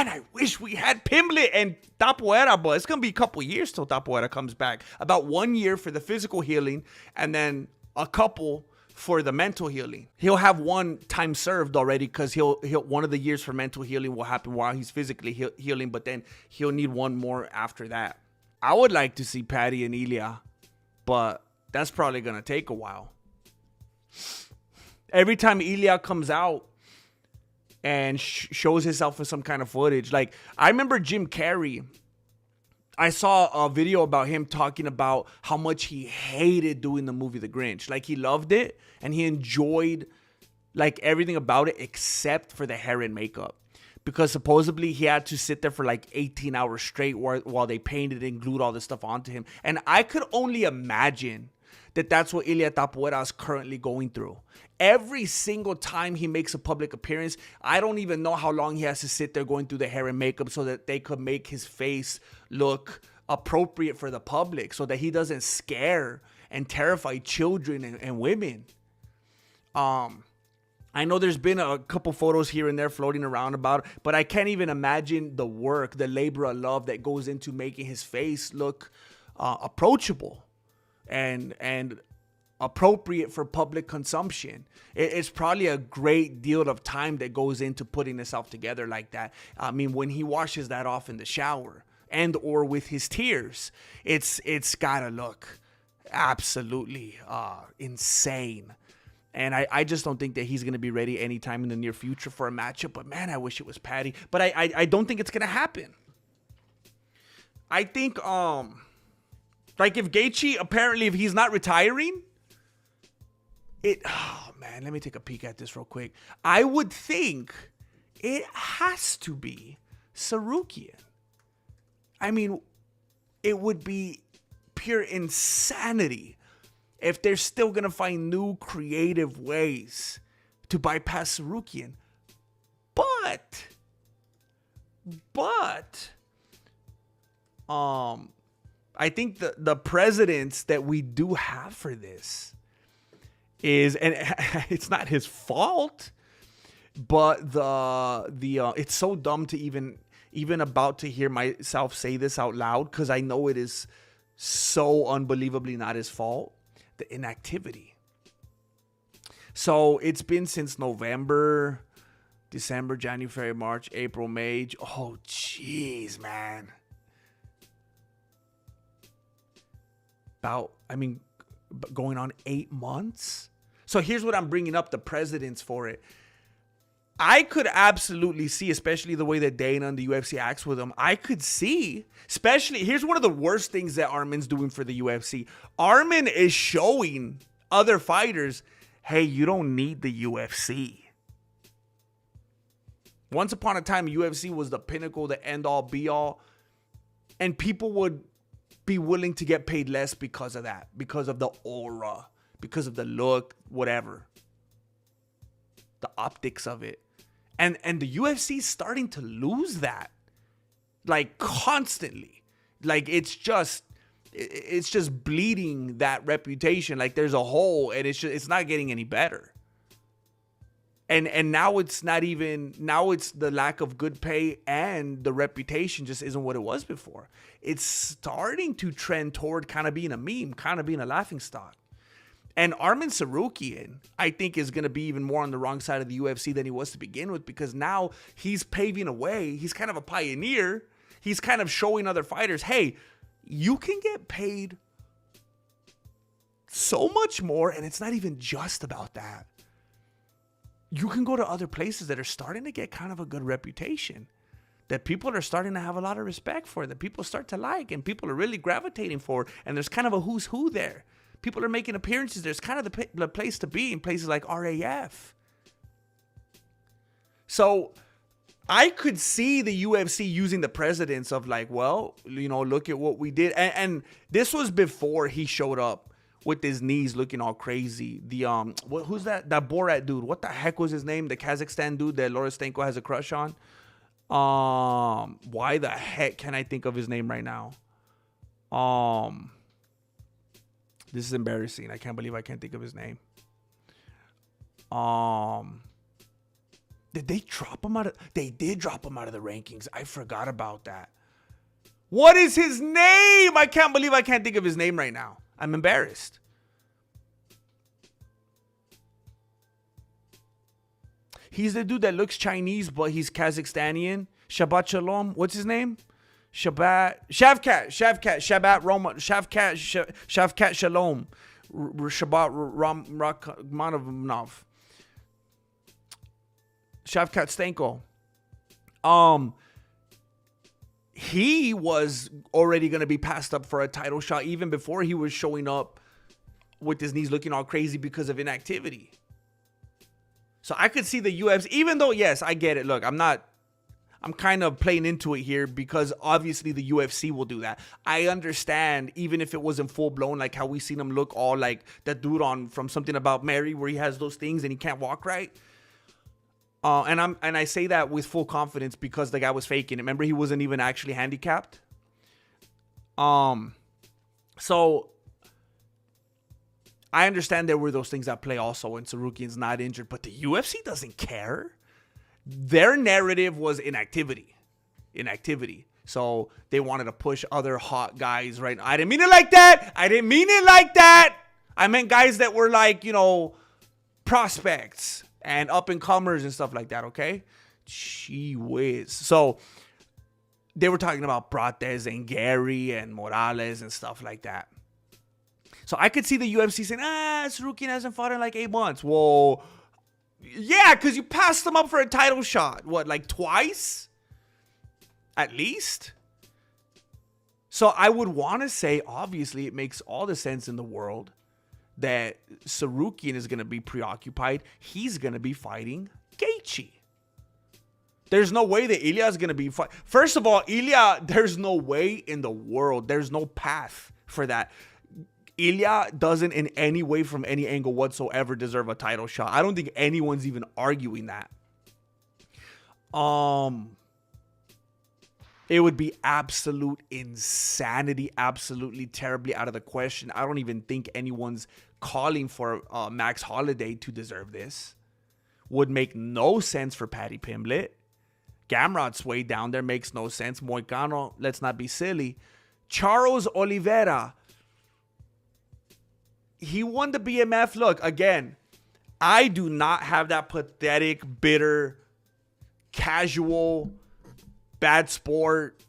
man, I wish we had Pimblett and Topuria, but it's going to be a couple years till Topuria comes back. About 1 year for the physical healing, and then a couple for the mental healing. He'll have one time served already, because he'll one of the years for mental healing will happen while he's physically healing, but then he'll need one more after that. I would like to see Paddy and Ilia, but that's probably going to take a while. Every time Ilia comes out and shows himself in some kind of footage, like I remember Jim Carrey, I saw a video about him talking about how much he hated doing the movie The Grinch. Like, he loved it and he enjoyed like everything about it except for the hair and makeup, because supposedly he had to sit there for like 18 hours straight while they painted and glued all this stuff onto him. And I could only imagine that that's what Ilia Topuria is currently going through. Every single time he makes a public appearance, I don't even know how long he has to sit there going through the hair and makeup so that they could make his face look appropriate for the public, so that he doesn't scare and terrify children and women. I know there's been a couple photos here and there floating around about it, but I can't even imagine the work, the labor of love that goes into making his face look approachable and appropriate for public consumption. It's probably a great deal of time that goes into putting himself together like that. I mean, when he washes that off in the shower and or with his tears, it's gotta look absolutely insane. And I just don't think that he's going to be ready anytime in the near future for a matchup. But man, I wish it was Paddy. But I don't think it's going to happen. I think, like if Gaethje, apparently if he's not retiring, oh man, let me take a peek at this real quick. I would think it has to be Tsarukyan. I mean, it would be pure insanity if they're still going to find new creative ways to bypass Tsarukyan. But, I think the precedents that we do have for this is, and it's not his fault, but it's so dumb to even about to hear myself say this out loud, because I know it is so unbelievably not his fault. The inactivity. So it's been since November, December, January, March, April, May. Oh, jeez, man. Going on 8 months. So here's what I'm bringing up, the precedents for it. I could absolutely see, especially the way that Dana and the UFC acts with him, I could see, especially, here's one of the worst things that Arman's doing for the UFC. Arman is showing other fighters, hey, you don't need the UFC. Once upon a time, UFC was the pinnacle, the end-all, be-all, and people would be willing to get paid less because of that, because of the aura, because of the look, whatever. The optics of it. And the UFC is starting to lose that, like, constantly. Like, it's just bleeding that reputation. Like, there's a hole, and it's not getting any better. And now it's not even, now it's the lack of good pay, and the reputation just isn't what it was before. It's starting to trend toward kind of being a meme, kind of being a laughingstock. And Arman Tsarukyan, I think, is going to be even more on the wrong side of the UFC than he was to begin with, because now he's paving a way. He's kind of a pioneer. He's kind of showing other fighters, hey, you can get paid so much more, and it's not even just about that. You can go to other places that are starting to get kind of a good reputation, that people are starting to have a lot of respect for, that people start to like, and people are really gravitating for, and there's kind of a who's who there. People are making appearances. There's kind of the place to be in places like RAF. So I could see the UFC using the precedents of like, well, you know, look at what we did. And this was before he showed up with his knees looking all crazy. Who's that Borat dude? What the heck was his name? The Kazakhstan dude that Laura Stenko has a crush on. Why the heck can't I think of his name right now? This is embarrassing. I can't believe I can't think of his name. Did they drop him out of... They did drop him out of the rankings. I forgot about that. What is his name? I can't believe I can't think of his name right now. I'm embarrassed. He's the dude that looks Chinese, but he's Kazakhstanian. Shabbat Shalom. What's his name? Shavkat Shalom. Shabbat Rachmanov. Shavkat Stenko. He was already going to be passed up for a title shot even before he was showing up with his knees looking all crazy because of inactivity. So I could see the UFC, even though, yes, I get it. Look, I'm kind of playing into it here because obviously the UFC will do that. I understand, even if it wasn't full blown, like how we seen him look all like that dude from Something About Mary where he has those things and he can't walk right. And I say that with full confidence because the guy was faking it. Remember, he wasn't even actually handicapped. So I understand there were those things at play also, and Tsarukyan's not injured, but the UFC doesn't care. Their narrative was inactivity. So they wanted to push other hot guys right now. I didn't mean it like that. I meant guys that were like, prospects and up-and-comers and stuff like that, okay? Gee whiz. So they were talking about Prates and Gary and Morales and stuff like that. So I could see the UFC saying, Tsarukyan hasn't fought in like 8 months. Whoa. Yeah, because you passed him up for a title shot. What, like twice? At least? So I would want to say, obviously, it makes all the sense in the world that Tsarukyan is going to be preoccupied. He's going to be fighting Gaethje. There's no way that Ilia is going to be fighting. First of all, Ilia, there's no way in the world. There's no path for that. Ilia doesn't in any way from any angle whatsoever deserve a title shot. I don't think anyone's even arguing that. It would be absolute insanity, absolutely terribly out of the question. I don't even think anyone's calling for Max Holloway to deserve this. Would make no sense for Paddy Pimblett. Gamrot's way down there makes no sense. Moicano, let's not be silly. Charles Oliveira. He won the BMF. Look, again, I do not have that pathetic, bitter, casual, bad sport.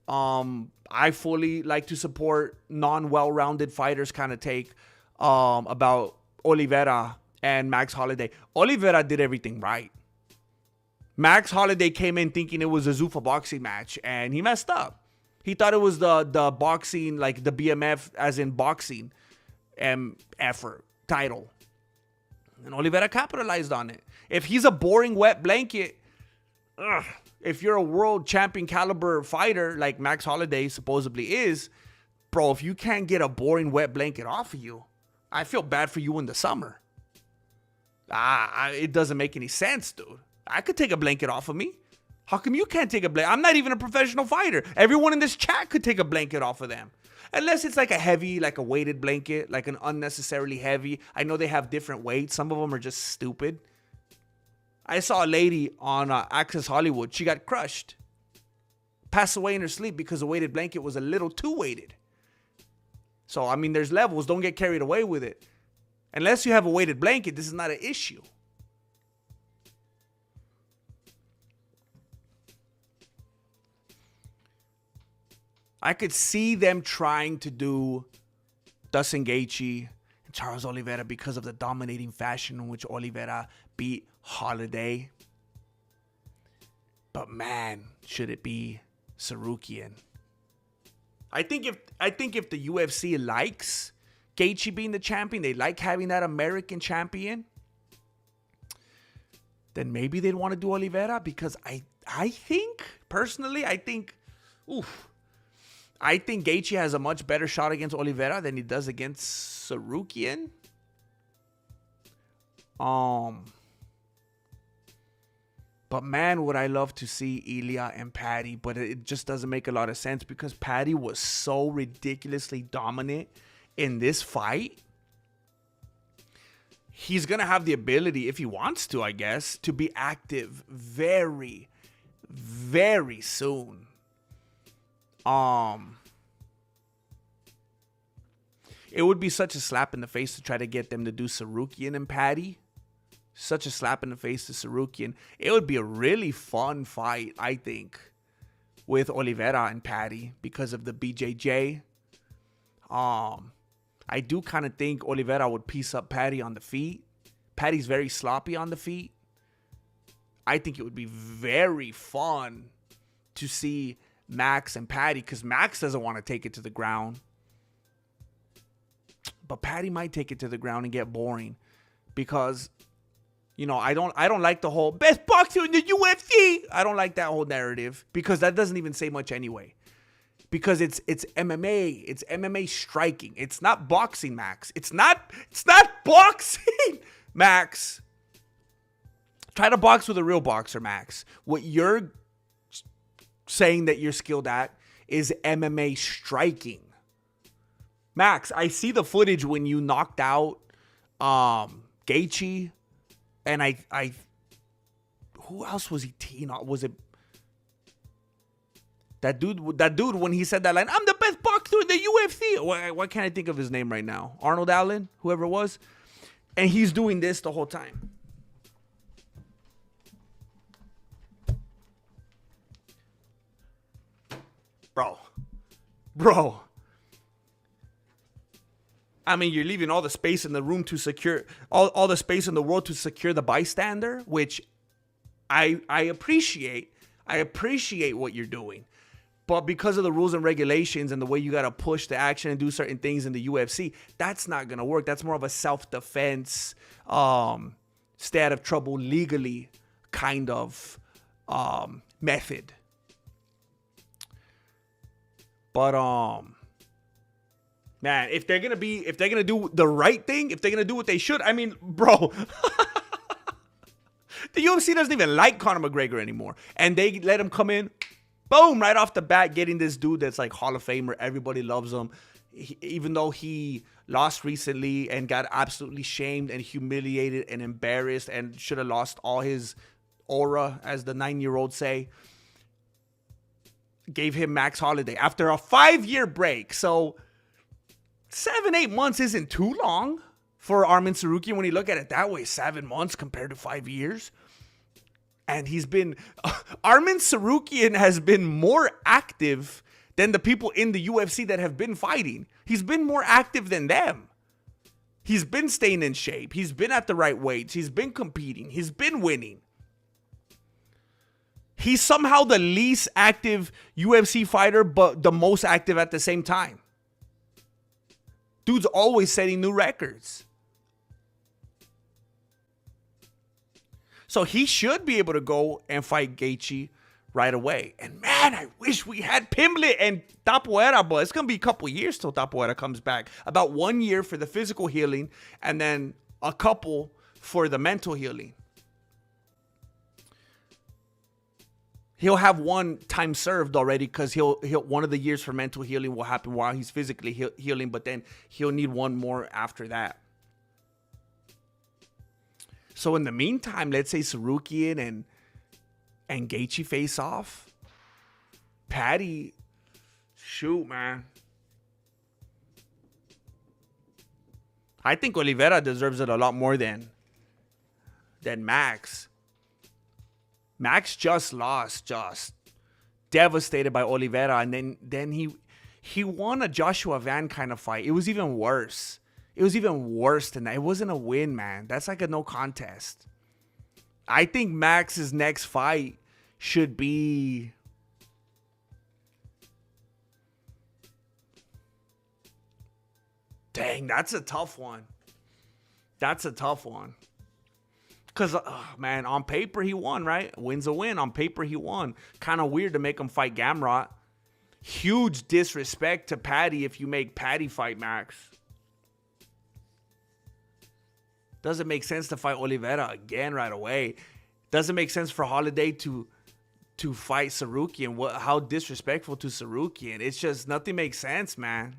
I fully like to support non-well-rounded fighters kind of take about Oliveira and Max Holloway. Oliveira did everything right. Max Holloway came in thinking it was a Zuffa boxing match, and he messed up. He thought it was the boxing, like the BMF as in boxing effort title. And Oliveira capitalized on it. If he's a boring wet blanket, if you're a world champion caliber fighter like Max Holloway supposedly is, bro, if you can't get a boring wet blanket off of you, I feel bad for you in the summer. It doesn't make any sense, dude. I could take a blanket off of me. How come you can't take a blanket? I'm not even a professional fighter. Everyone in this chat could take a blanket off of them. Unless it's like a heavy, like a weighted blanket, like an unnecessarily heavy. I know they have different weights. Some of them are just stupid. I saw a lady on Access Hollywood. She got crushed. Passed away in her sleep because the weighted blanket was a little too weighted. So, I mean, there's levels. Don't get carried away with it. Unless you have a weighted blanket, this is not an issue. I could see them trying to do Dustin Gaethje and Charles Oliveira because of the dominating fashion in which Oliveira beat Holloway. But man, should it be Tsarukyan? I think if the UFC likes Gaethje being the champion, they like having that American champion, then maybe they'd want to do Oliveira, because I think personally, I think Gaethje has a much better shot against Oliveira than he does against Tsarukyan. But man, would I love to see Ilia and Paddy, but it just doesn't make a lot of sense because Paddy was so ridiculously dominant in this fight. he's going to have the ability, if he wants to, I guess, to be active very, very soon. It would be such a slap in the face to try to get them to do Tsarukyan and Paddy. Such a slap in the face to Tsarukyan. It would be a really fun fight, I think, with Oliveira and Paddy because of the BJJ. I do kind of think Oliveira would piece up Paddy on the feet. Paddy's very sloppy on the feet. I think it would be very fun to see Max and Paddy, because Max doesn't want to take it to the ground. But Paddy might take it to the ground and get boring, because, you know, I don't like the whole best boxer in the UFC. I don't like that whole narrative, because that doesn't even say much anyway. Because it's MMA, it's MMA striking. It's not boxing, Max. It's not boxing, Max. Try to box with a real boxer, Max. What you're saying that you're skilled at is MMA striking. Max, I see the footage when you knocked out Gaethje, and I who else was he teeing off? Was it that dude when he said that line, I'm the best boxer in the UFC? Why can't I think of his name right now? Arnold Allen, whoever it was. And he's doing this the whole time. Bro. I mean, you're leaving all the space in the room to secure, all the space in the world to secure the bystander, which I appreciate. I appreciate what you're doing. But because of the rules and regulations and the way you got to push the action and do certain things in the UFC, that's not going to work. That's more of a self-defense, stay out of trouble legally kind of method. But man, if they're gonna do the right thing, if they're gonna do what they should, I mean, bro, the UFC doesn't even like Conor McGregor anymore, and they let him come in, boom, right off the bat, getting this dude that's like Hall of Famer. Everybody loves him, even though he lost recently and got absolutely shamed and humiliated and embarrassed and should have lost all his aura, as the 9-year-olds say. Gave him max holiday after a 5-year break. So 7-8 months isn't too long for Arman Tsarukyan when you look at it that way. 7 months compared to 5 years. And he's been, Arman Tsarukyan has been more active than the people in the UFC that have been fighting. He's been more active than them. He's been staying in shape. He's been at the right weights. He's been competing. He's been winning. He's somehow the least active UFC fighter, but the most active at the same time. Dude's always setting new records. So he should be able to go and fight Gaethje right away. And man, I wish we had Pimblett and Topuria, but it's going to be a couple years till Topuria comes back. About 1 year for the physical healing, and then a couple for the mental healing. He'll have one time served already, because he'll one of the years for mental healing will happen while he's physically healing, but then he'll need one more after that. So in the meantime, let's say Tsarukyan and Gaethje face off. Paddy, shoot, man. I think Oliveira deserves it a lot more than Max. Max just lost, just devastated by Oliveira, and then he won a Joshua Van kind of fight. It was even worse. It was even worse than that. It wasn't a win, man. That's like a no contest. I think Max's next fight should be dang, that's a tough one. That's a tough one. Because, man, on paper he won, right? Win's a win. On paper he won. Kind of weird to make him fight Gamrot. Huge disrespect to Paddy if you make Paddy fight Max. Doesn't make sense to fight Oliveira again right away. Doesn't make sense for Holiday to fight Tsarukyan. How disrespectful to Tsarukyan. It's just, nothing makes sense, man.